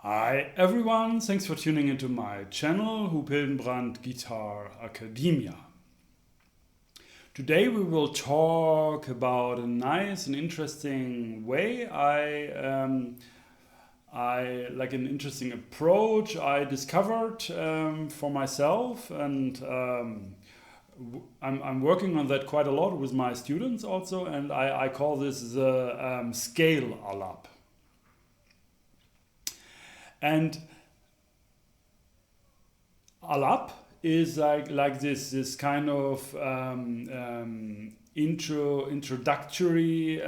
Hi everyone, thanks for tuning into my channel, Huub Hildenbrand Guitar Academia. Today we will talk about a nice and interesting way I like an interesting approach I discovered for myself, and I'm working on that quite a lot with my students also, and I call this the scale Alap. And Alap is like this kind of introductory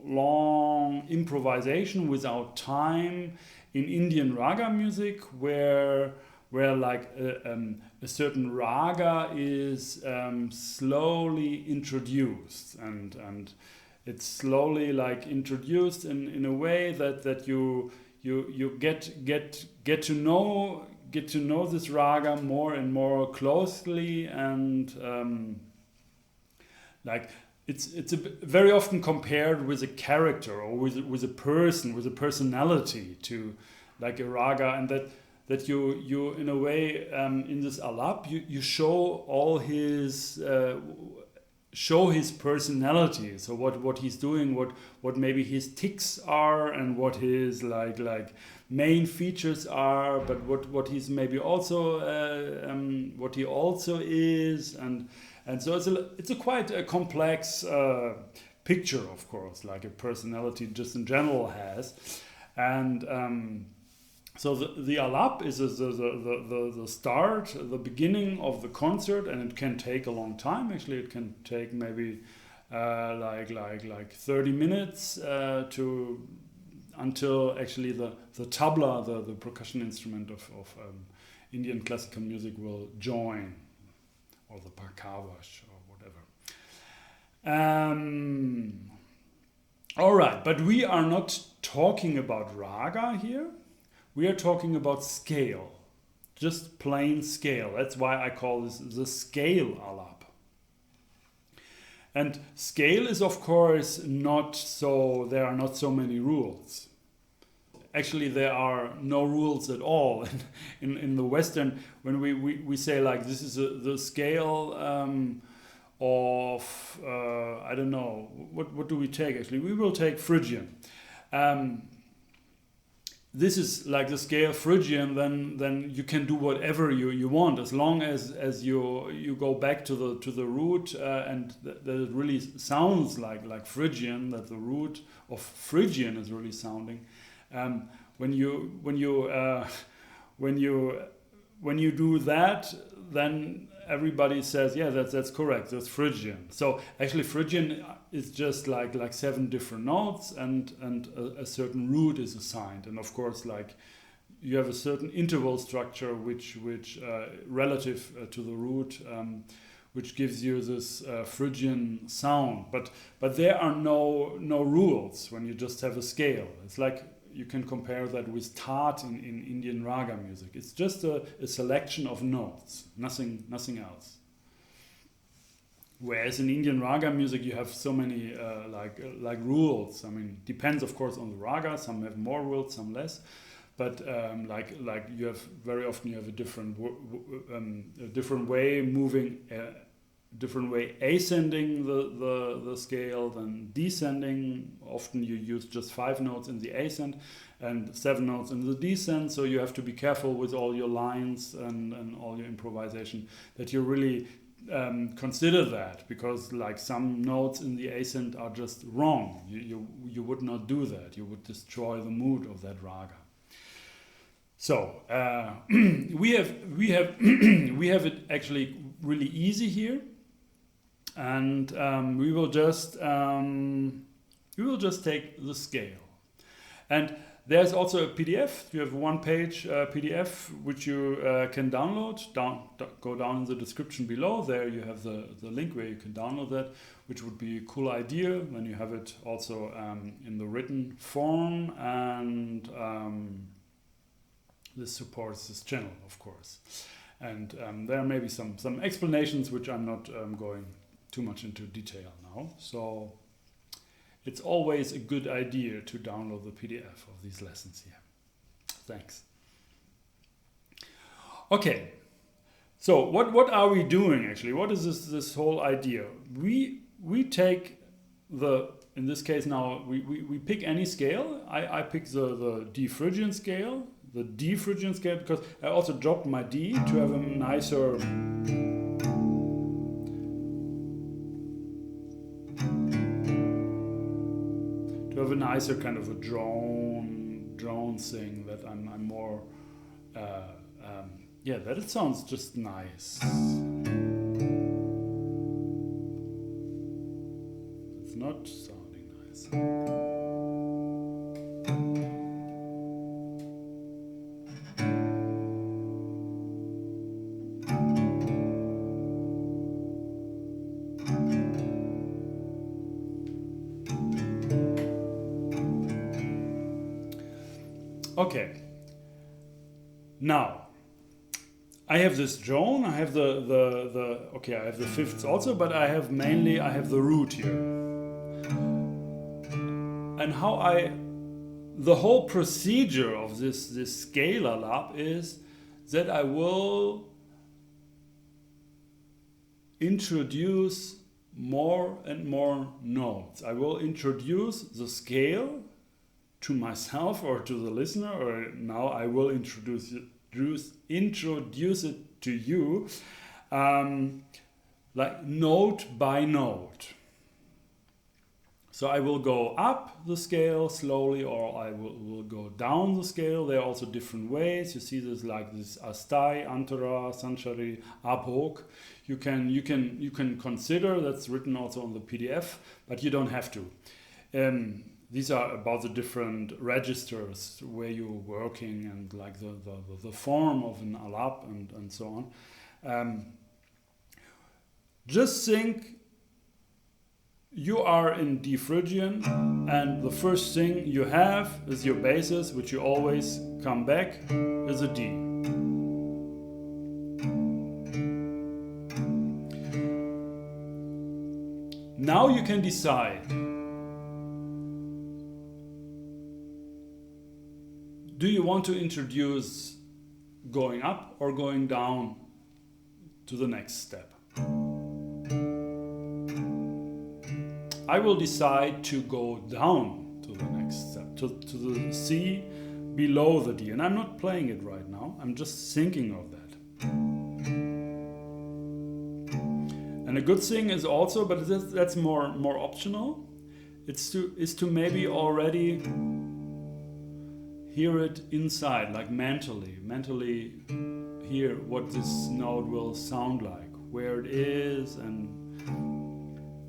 long improvisation without time in Indian raga music, where like a certain raga is slowly introduced, and it's slowly like introduced in a way that you get to know this raga more and more closely, and like it's very often compared with a character or with a person, with a personality to like a raga, and that you in a way in this alap you show all his show his personality. So what he's doing, what maybe his tics are, and what his like main features are, but what he's maybe also what he also is, and so it's a quite a complex picture, of course, like a personality just in general has. And so the alap is the start, the beginning of the concert, and it can take a long time. Actually, it can take maybe like 30 minutes to until actually the tabla, the percussion instrument of Indian classical music, will join, or the parkavash or whatever. All right, but we are not talking about raga here. We are talking about scale, just plain scale. That's why I call this the scale alap. And scale is, of course, not so, there are not so many rules. Actually, there are no rules at all. In the Western, when we say like this is the scale of, I don't know, what do we take actually? We will take Phrygian. This is like the scale Phrygian, then you can do whatever you want, as long as you go back to the root, and that it really sounds like Phrygian, that the root of Phrygian is really sounding. When you do that, then everybody says, yeah, that's correct, that's Phrygian. So actually Phrygian is just like 7 different notes, and a certain root is assigned, and of course like you have a certain interval structure which relative to the root, which gives you this Phrygian sound. But there are no rules when you just have a scale. It's like you can compare that with tat in Indian raga music. It's just a selection of notes, nothing else. Whereas in Indian raga music you have so many like rules. I mean, depends of course on the raga. Some have more rules, some less. But like you have very often you have a different way moving. Different way ascending the scale than descending. Often you use just 5 notes in the ascent and 7 notes in the descent, so you have to be careful with all your lines and all your improvisation that you really consider that, because like some notes in the ascent are just wrong. You would not do that. You would destroy the mood of that raga. So we have it actually really easy here. And we will just take the scale, and there's also a PDF. You have a 1-page PDF which you can download. Go down in the description below. There you have the link where you can download that, which would be a cool idea when you have it also in the written form, and this supports this channel, of course. And there are maybe some explanations which I'm not going too much into detail now. So it's always a good idea to download the PDF of these lessons here. Thanks. Okay. So what are we doing actually? What is this whole idea? We take in this case now we pick any scale. I pick the D Phrygian scale, because I also dropped my D to have a nicer kind of a drone thing that I'm more yeah, that it sounds just nice. It's not sounding nice. Okay. Now, I have this drone, I have I have the fifths also, but I have the root here. And the whole procedure of this scale Alap is that I will introduce more and more notes. I will introduce the scale to myself or to the listener, or now I will introduce it to you, like note by note. So I will go up the scale slowly, or I will go down the scale. There are also different ways. You see this like this astai, antara, sanchari, abhok. You can consider, that's written also on the PDF, but you don't have to. These are about the different registers where you're working and like the form of an Alap and so on. Just think you are in D Phrygian and the first thing you have is your basis, which you always come back, is a D. Now you can decide. Do you want to introduce going up or going down to the next step? I will decide to go down to the next step, to the C below the D. And I'm not playing it right now, I'm just thinking of that. And a good thing is also, but that's more optional, is to maybe already hear it inside, like mentally hear what this note will sound like, where it is, and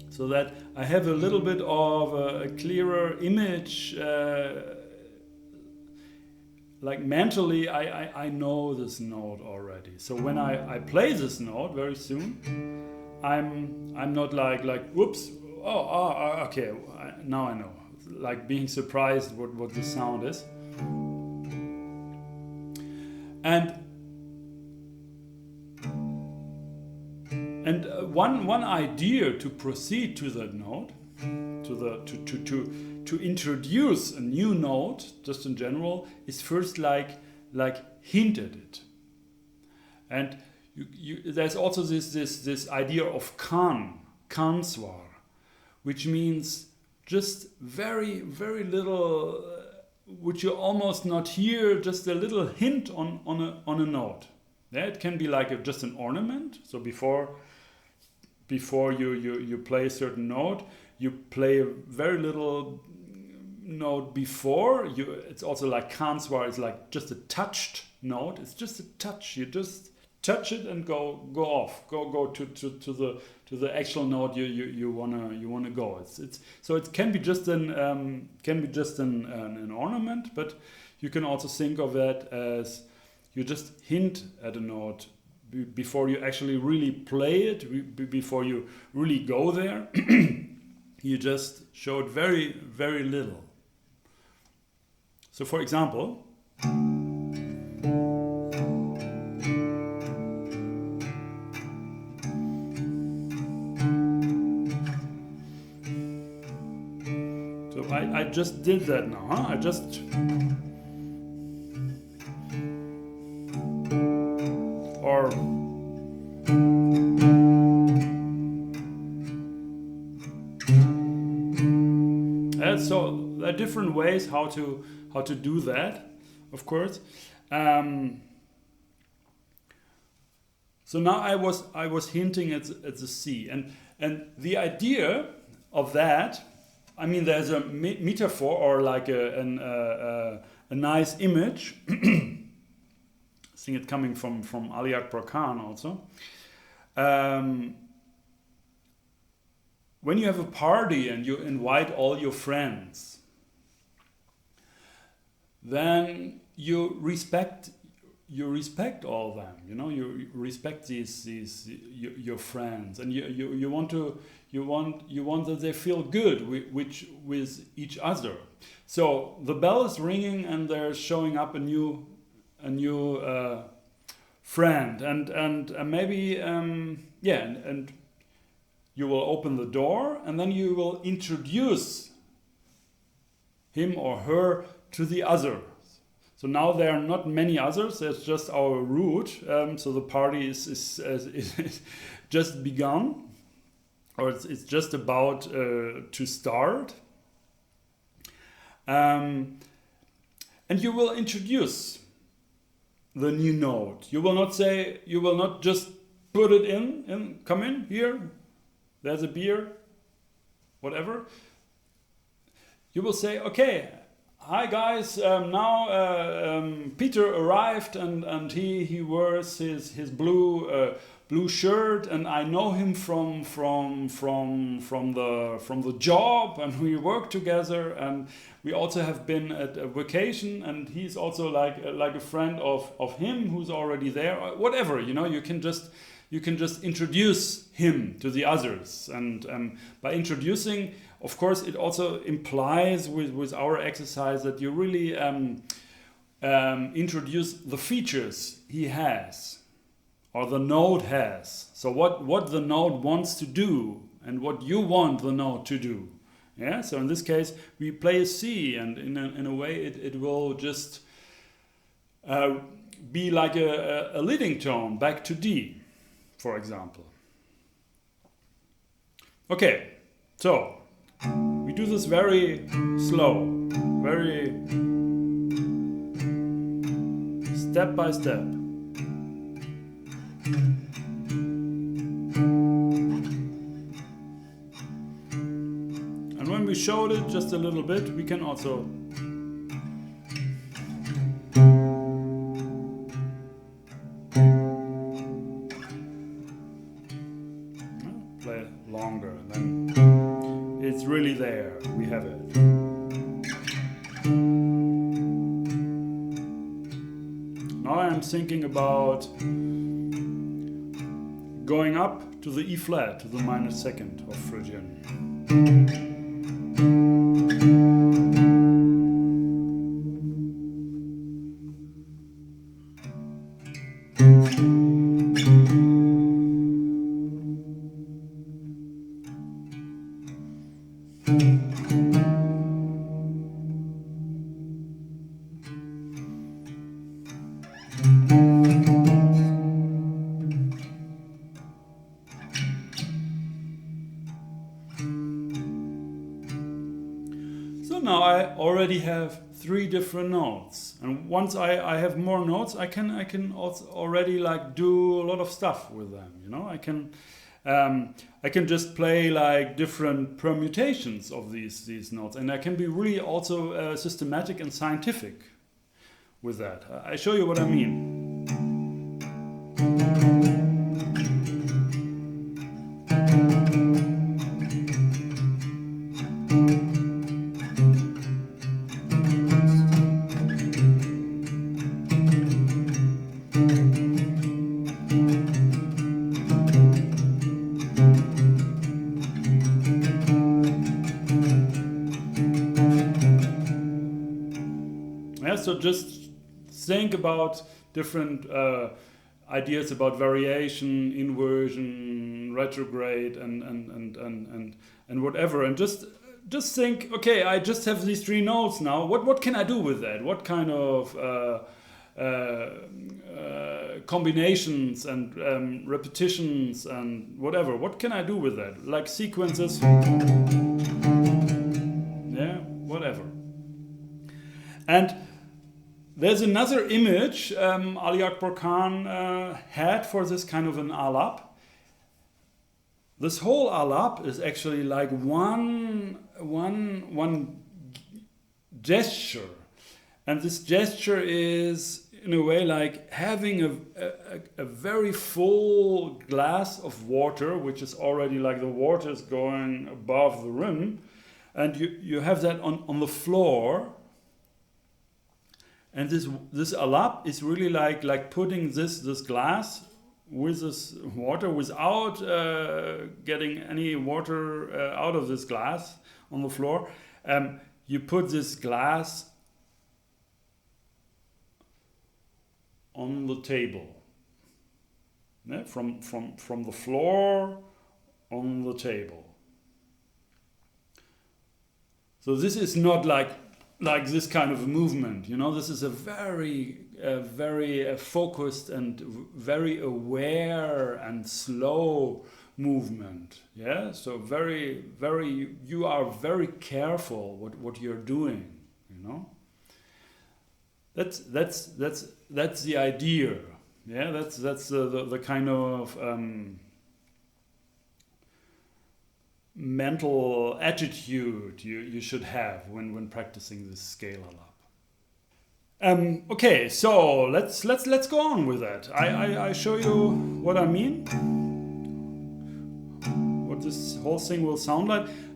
so that I have a little bit of a clearer image, like mentally I know this note already. So when I play this note very soon, I'm not like whoops, okay, now I know, like being surprised what the sound is. And one idea to proceed to that note, to introduce a new note, just in general, is first like hint at it. And there's also this idea of kanswar, which means just very very little, which you almost not hear, just a little hint on a note. Yeah, it can be like just an ornament. So before you play a certain note, you play a very little note before. It's also like kanswar is like just a touched note. It's just a touch. You just touch it and go off. Go to the actual note you wanna go. So it can be just an ornament, but you can also think of that as you just hint at a note before you actually really play it, before you really go there. You just show it very very little. So for example, I just did that now, huh? I just or so there are different ways how to do that, of course. So now I was hinting at the C, and the idea of that, I mean, there's a metaphor or like a nice image. I think it's coming from Alap also. When you have a party and you invite all your friends, then you respect all them. You know, you respect these your friends, and you want that they feel good with each other. So the bell is ringing, and there's showing up a new friend, and maybe and you will open the door, and then you will introduce him or her to the others. So now there are not many others. There's just our route. So the party is just begun, or it's just about to start. And you will introduce the new note. You will not just put it in. Come in here. There's a beer, whatever. You will say, okay, hi guys. Now Peter arrived, and he wears his blue shirt, and I know him from the job, and we work together, and we also have been at a vacation, and he's also like a friend of him who's already there. Whatever, you know, you can just introduce him to the others, and by introducing, of course, it also implies with our exercise that you really introduce the features he has, or the node has. So what the node wants to do, and what you want the node to do. Yeah. So in this case, we play a C, and in a way, it will just be like a leading tone back to D, for example. Okay, so we do this very slow, very step by step. And when we showed it just a little bit, we can also play longer, and then it's really there. We have it. Now I'm thinking about going up to the E flat, to the minor second of Phrygian. So now I already have 3 different notes, and once I have more notes, I can also already like do a lot of stuff with them. You know, I can just play like different permutations of these notes, and I can be really also systematic and scientific with that. I show you what I mean. So just think about different ideas about variation, inversion, retrograde, and whatever, and just think, okay, I just have these 3 notes now. What can I do with that? What kind of combinations and repetitions and whatever. What can I do with that? Like sequences, yeah, whatever. And there's another image Ali Akbar Khan had for this kind of an alap. This whole alap is actually like one gesture, and this gesture is in a way like having a very full glass of water, which is already like the water is going above the rim, and you have that on the floor. And this alap is really like putting this glass with this water without getting any water out of this glass on the floor. You put this glass on the table, yeah? from the floor on the table. So this is not like this kind of movement, you know. This is a very focused and very aware and slow movement. Yeah. So you are very careful what you're doing. You know. That's the idea. Yeah. That's the kind of mental attitude you should have when practicing this scale alap. Okay, so let's go on with that. I show you what I mean, what this whole thing will sound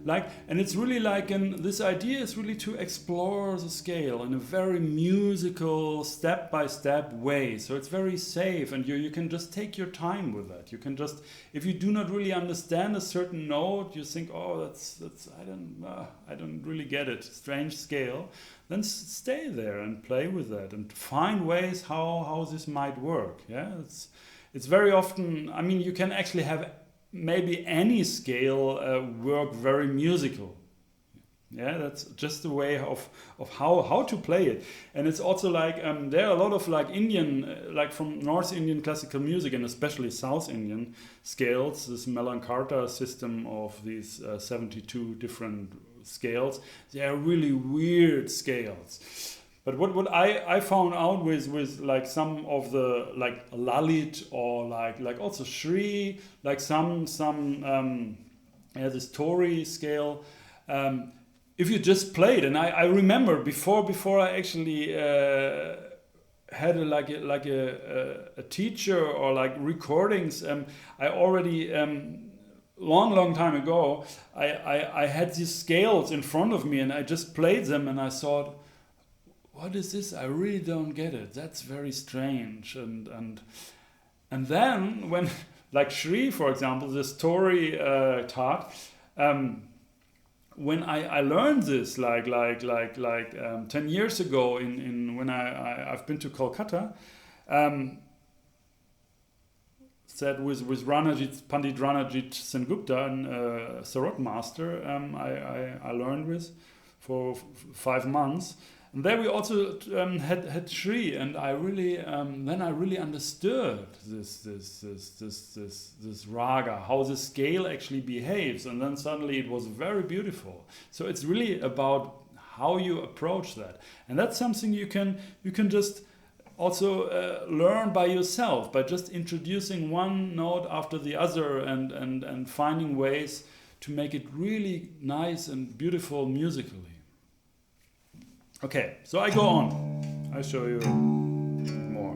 like, and it's really like, this idea is really to explore the scale in a very musical, step-by-step way. So it's very safe, and you can just take your time with that. You can just, if you do not really understand a certain note, you think, oh, that's I don't really get it, strange scale. Then stay there and play with that and find ways how this might work. Yeah, it's very often. I mean, you can actually have maybe any scale work very musical. Yeah, that's just the way of how to play it. And it's also like there are a lot of like Indian, like from North Indian classical music and especially South Indian scales, this Melankarta system of these 72 different scales. They are really weird scales. But what I found out with like some of the like Lalit or like also Shri, like some this Tori scale, if you just played, and I remember before I actually had a teacher or like recordings, I already long time ago I had these scales in front of me and I just played them and I thought, what is this? I really don't get it. That's very strange. And then when, like Shri, for example, this Tori taught, when I learned this like 10 years ago in when I've been to Kolkata, said with Pandit Ranajit Sengupta, a Sarot master, I learned with for 5 months. And there we also had Shri, and I really then I really understood this raga, how the scale actually behaves, and then suddenly it was very beautiful. So it's really about how you approach that, and that's something you can just also learn by yourself, by just introducing one note after the other and finding ways to make it really nice and beautiful musically. Okay, so I go on. I show you more.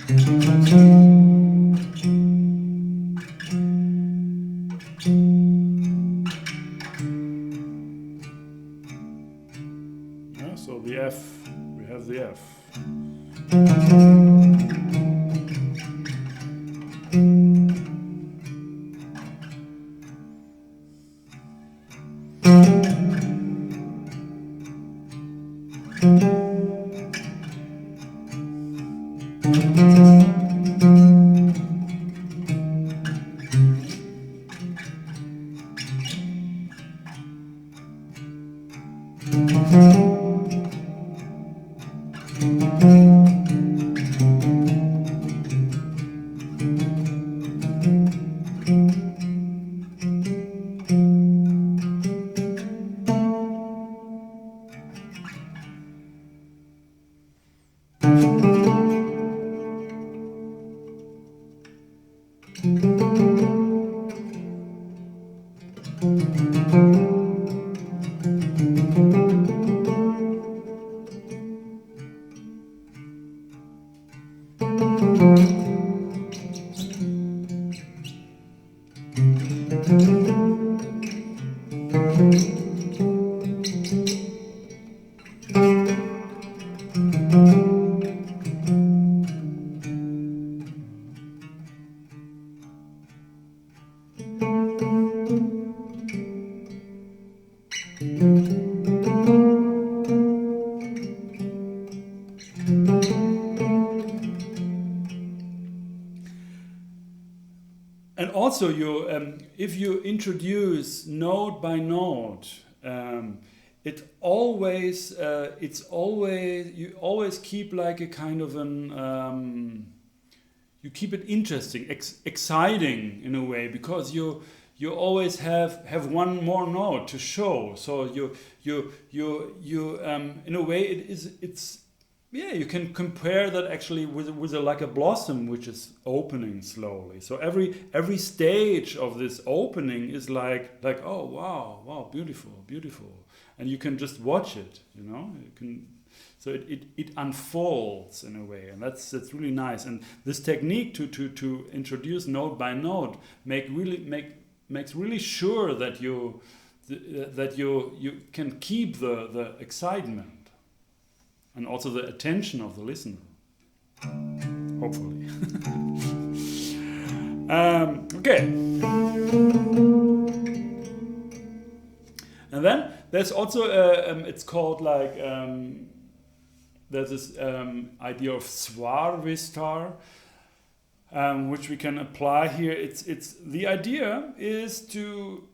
Yeah, so the F, we have the F. And also, if you introduce note by note, it's always you always keep like a kind of an you keep it interesting, exciting in a way, because you always have one more note to show. So you in a way it's yeah, you can compare that actually with like a blossom which is opening slowly. So every stage of this opening is like oh wow, beautiful, and you can just watch it, you know. You can, so it unfolds in a way, and that's really nice. And this technique to introduce note by note makes really sure that you can keep the excitement. And also the attention of the listener, hopefully. Okay. And then there's also, it's called like, there's this idea of Swar Vistar, which we can apply here. It's the idea is to,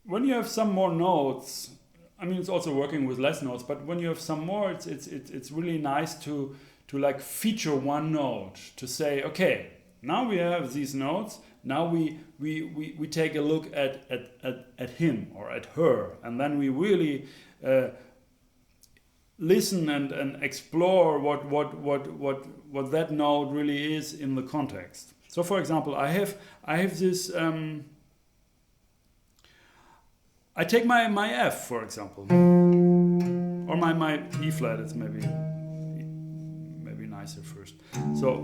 when you have some more notes, I mean, it's also working with less notes, but when you have some more, it's really nice to like feature one note, to say, okay, now we have these notes. Now we take a look at him or at her, and then we really listen and explore what that note really is in the context. So, for example, I have this. I take my F, for example, or my E flat. It's maybe nicer first. So,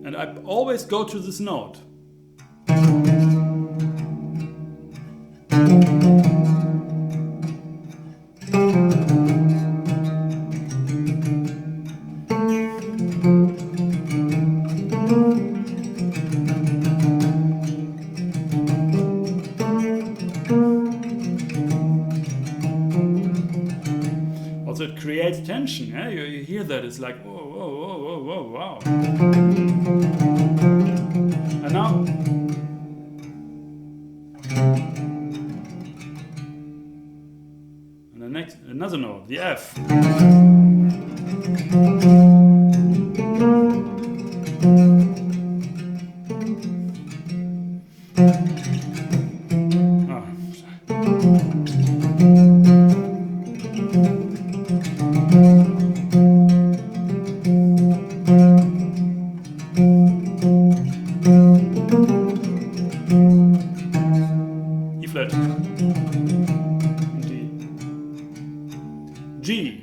and I always go to this note. It creates tension. Yeah? You hear that, it's like whoa, wow. And now, and the next, another note, the F. G.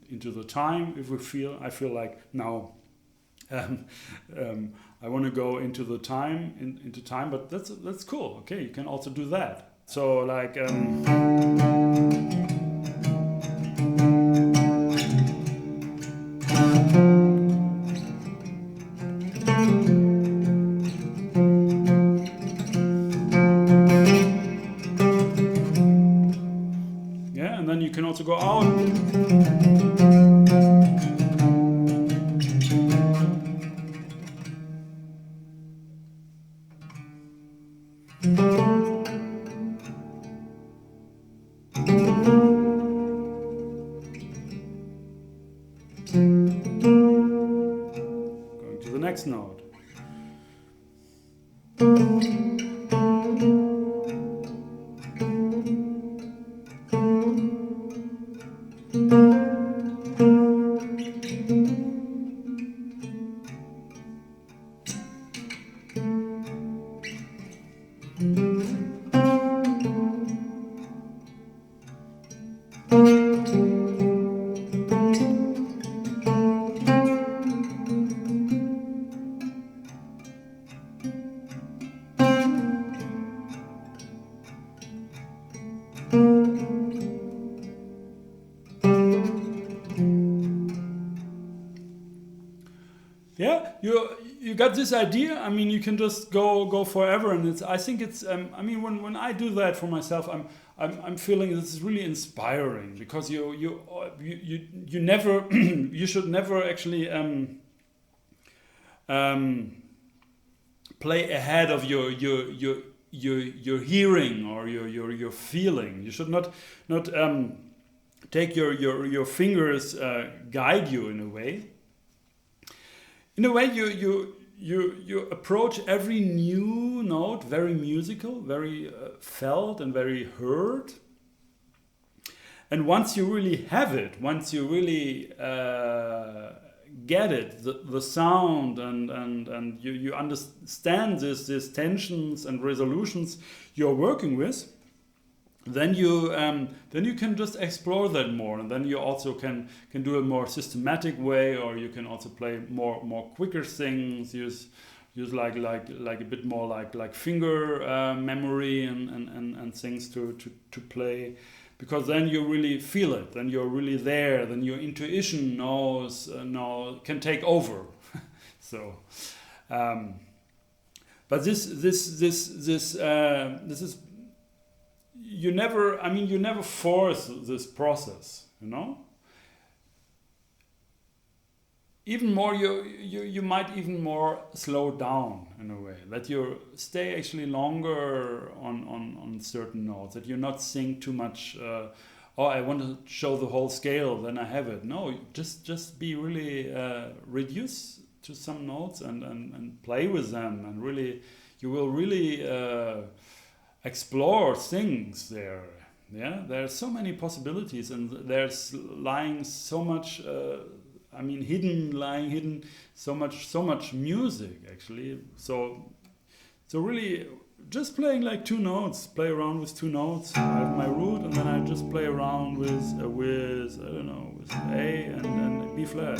into the time. If I feel like now, I want to go into the time, into time. But that's cool. Okay, you can also do that. So like. Yeah, and then you can also go out. Going to the next note. Yeah, you got this idea. I mean, you can just go forever, and I think it's. I mean, when I do that for myself, I'm feeling this is really inspiring, because you never you should never actually play ahead of your hearing or your feeling. You should not take your fingers guide you in a way. In a way, you approach every new note very musical, very felt, and very heard. And once you really have it, once you really get it, the sound, and you understand these tensions and resolutions you're working with, then you can just explore that more, and then you also can do a more systematic way, or you can also play more quicker things. Use like a bit more like finger memory and things to play, because then you really feel it. Then you're really there. Then your intuition can take over. So, but this is. You never force this process, you know. Even more, you might even more slow down in a way, that you stay actually longer on certain notes, that you're not sing too much. I want to show the whole scale, then I have it. No, just be really reduce to some notes and play with them, and really you will really. Explore things there. Yeah, there are so many possibilities, and there's lying so much. Hidden so much music actually. So really, just playing like two notes. Play around with two notes. I have my root, and then I just play around with I don't know, with A and B flat.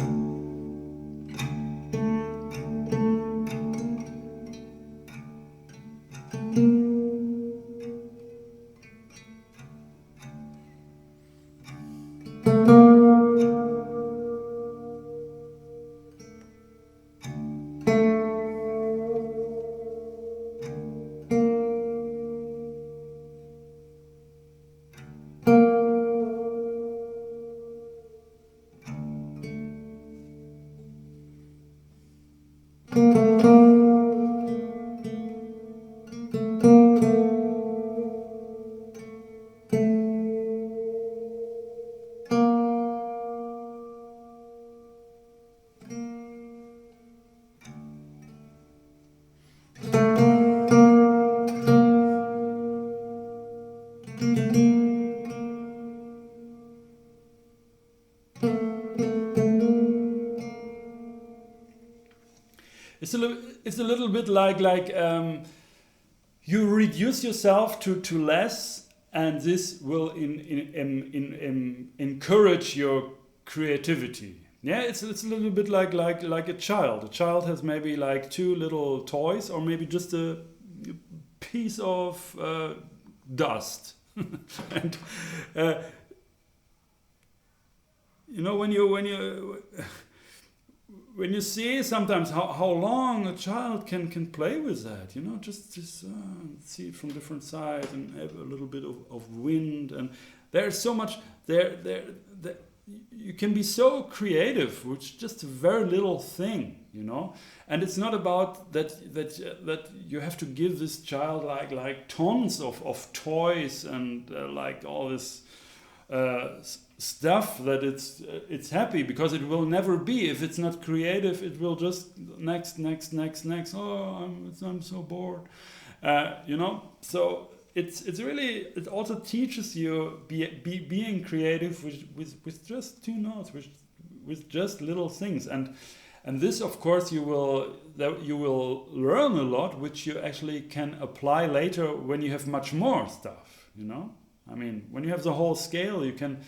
It's a little bit like you reduce yourself to less, and this will encourage your creativity. Yeah, it's a little bit like a child. A child has maybe like two little toys, or maybe just a piece of dust. And you know, when you see sometimes how long a child can play with that, you know, just see it from different sides and have a little bit of wind, and there's so much there you can be so creative with just a very little thing, you know. And it's not about that you have to give this child like tons of toys and like all this stuff that it's happy, because it will never be. If it's not creative, it will just next. Oh, I'm so bored, you know. So it's really, it also teaches you being creative with just two notes, with just little things, and this, of course, you will learn a lot, which you actually can apply later when you have much more stuff, you know. I mean, when you have the whole scale, you can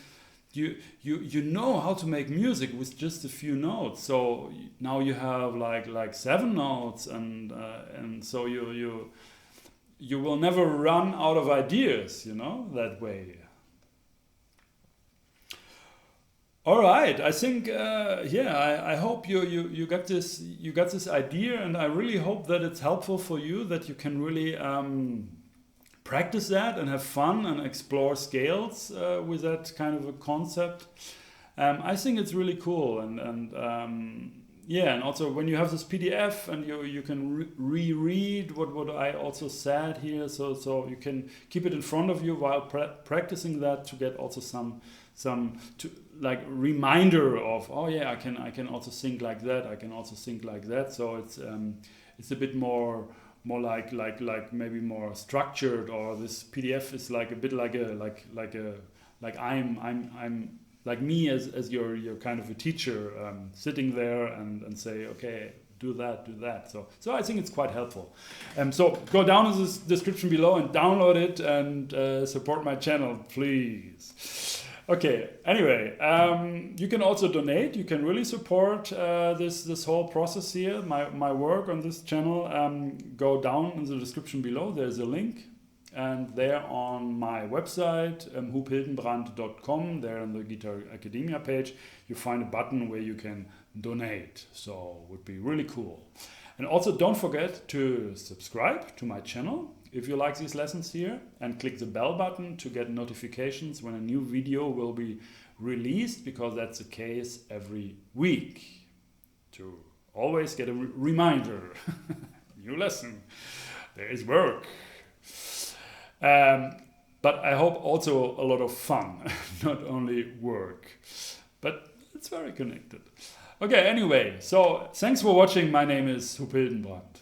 you know how to make music with just a few notes. So now you have like 7 notes, and so you will never run out of ideas, you know, that way. All right, I think I hope you got this idea, and I really hope that it's helpful for you, that you can really practice that and have fun and explore scales with that kind of a concept. I think it's really cool, and also when you have this PDF and you can reread what I also said here, so you can keep it in front of you while practicing that, to get also some like reminder of, oh yeah, I can also think like that, I can also think like that. So it's a bit more like maybe more structured, or this PDF is like a bit like I'm like me as your kind of a teacher, sitting there and say, okay, do that. So I think it's quite helpful. So go down in the description below and download it, and support my channel, please. Okay, anyway, you can also donate. You can really support this whole process here, my work on this channel. Go down in the description below, there's a link. And there on my website, hoophildenbrand.com, there on the Guitar Academia page, you find a button where you can donate. So it would be really cool. And also don't forget to subscribe to my channel if you like these lessons here, and click the bell button to get notifications when a new video will be released, because that's the case every week, to always get a reminder. New lesson, there is work. But I hope also a lot of fun, not only work, but it's very connected. Okay, anyway, so thanks for watching. My name is Huub Hildenbrand.